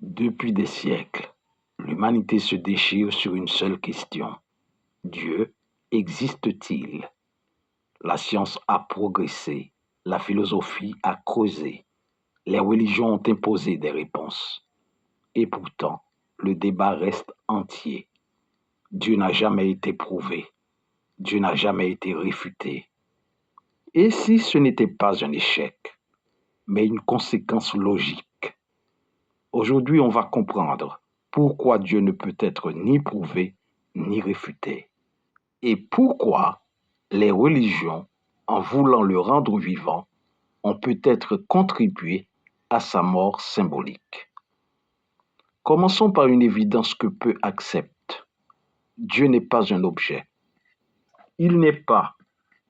Depuis des siècles, l'humanité se déchire sur une seule question: Dieu existe-t-il? La science a progressé, la philosophie a creusé, les religions ont imposé des réponses. Et pourtant, le débat reste entier. Dieu n'a jamais été prouvé, Dieu n'a jamais été réfuté. Et si ce n'était pas un échec, mais une conséquence logique? Aujourd'hui, on va comprendre pourquoi Dieu ne peut être ni prouvé ni réfuté. Et pourquoi les religions, en voulant le rendre vivant, ont peut-être contribué à sa mort symbolique. Commençons par une évidence que peu acceptent. Dieu n'est pas un objet. Il n'est pas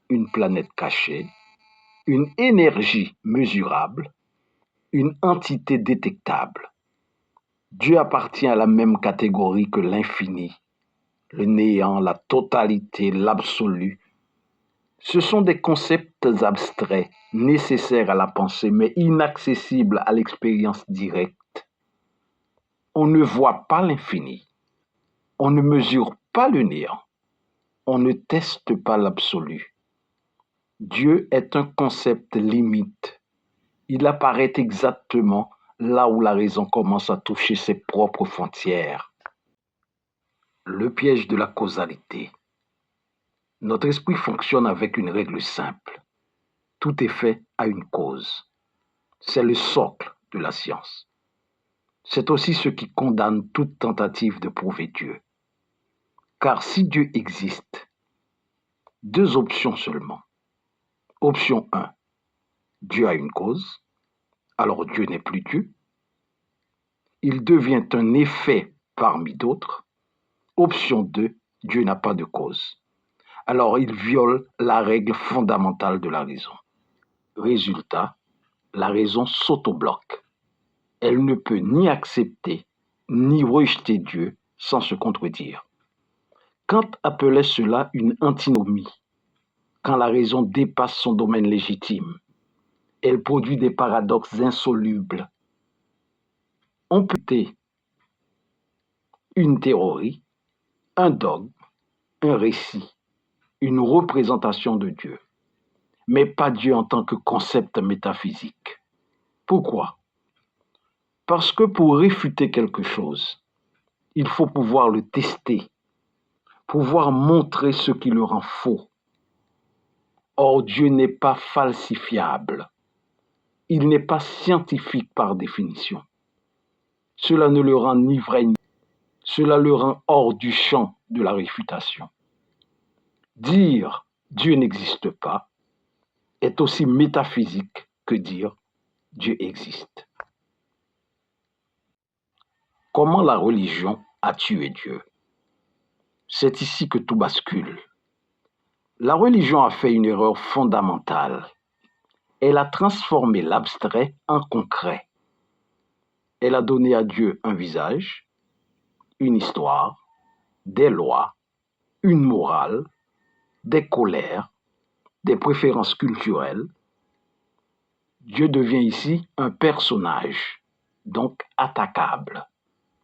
une planète cachée, une énergie mesurable, une entité détectable. Dieu appartient à la même catégorie que l'infini, le néant, la totalité, l'absolu. Ce sont des concepts abstraits, nécessaires à la pensée, mais inaccessibles à l'expérience directe. On ne voit pas l'infini, on ne mesure pas le néant, on ne teste pas l'absolu. Dieu est un concept limite. Il apparaît exactement là où la raison commence à toucher ses propres frontières. Le piège de la causalité. Notre esprit fonctionne avec une règle simple. Tout effet a une cause. C'est le socle de la science. C'est aussi ce qui condamne toute tentative de prouver Dieu. Car si Dieu existe, deux options seulement. Option 1, Dieu a une cause, alors Dieu n'est plus Dieu. Il devient un effet parmi d'autres. Option 2, Dieu n'a pas de cause. Alors il viole la règle fondamentale de la raison. Résultat, la raison s'autobloque. Elle ne peut ni accepter ni rejeter Dieu sans se contredire. Kant appelait cela une antinomie. Quand la raison dépasse son domaine légitime, elle produit des paradoxes insolubles. On peut être une théorie, un dogme, un récit, une représentation de Dieu, mais pas Dieu en tant que concept métaphysique. Pourquoi? Parce que pour réfuter quelque chose, il faut pouvoir le tester, pouvoir montrer ce qui le rend faux. Or, Dieu n'est pas falsifiable. Il n'est pas scientifique par définition. Cela ne le rend ni vrai, cela le rend hors du champ de la réfutation. Dire Dieu n'existe pas est aussi métaphysique que dire Dieu existe. Comment la religion a tué Dieu? C'est ici que tout bascule. La religion a fait une erreur fondamentale. Elle a transformé l'abstrait en concret. Elle a donné à Dieu un visage, une histoire, des lois, une morale, des colères, des préférences culturelles. Dieu devient ici un personnage, donc attaquable,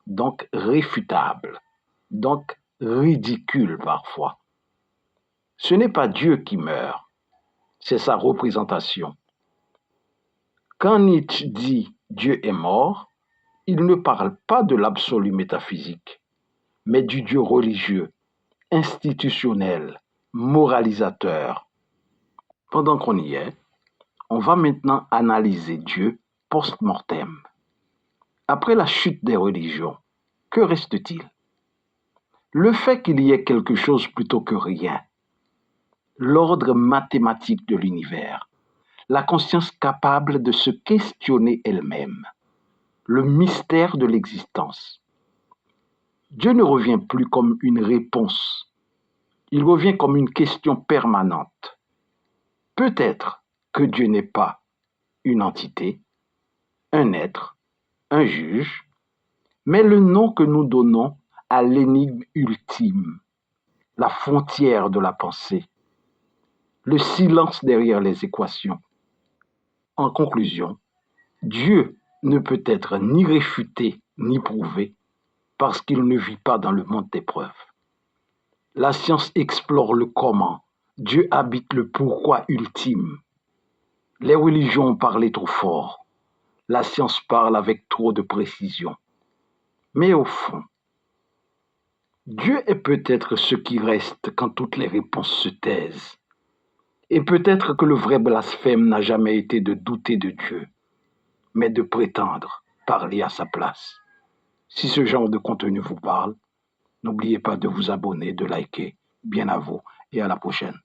donc réfutable, donc ridicule parfois. Ce n'est pas Dieu qui meurt, c'est sa représentation. Quand Nietzsche dit Dieu est mort, il ne parle pas de l'absolu métaphysique, mais du Dieu religieux, institutionnel, moralisateur. Pendant qu'on y est, on va maintenant analyser Dieu post-mortem. Après la chute des religions, que reste-t-il? Le fait qu'il y ait quelque chose plutôt que rien, l'ordre mathématique de l'univers, la conscience capable de se questionner elle-même, le mystère de l'existence. Dieu ne revient plus comme une réponse, il revient comme une question permanente. Peut-être que Dieu n'est pas une entité, un être, un juge, mais le nom que nous donnons à l'énigme ultime, la frontière de la pensée, le silence derrière les équations. En conclusion, Dieu ne peut être ni réfuté ni prouvé, parce qu'il ne vit pas dans le monde des preuves. La science explore le comment. Dieu habite le pourquoi ultime. Les religions ont parlé trop fort. La science parle avec trop de précision. Mais au fond, Dieu est peut-être ce qui reste quand toutes les réponses se taisent. Et peut-être que le vrai blasphème n'a jamais été de douter de Dieu, mais de prétendre parler à sa place. Si ce genre de contenu vous parle, n'oubliez pas de vous abonner, de liker. Bien à vous et à la prochaine.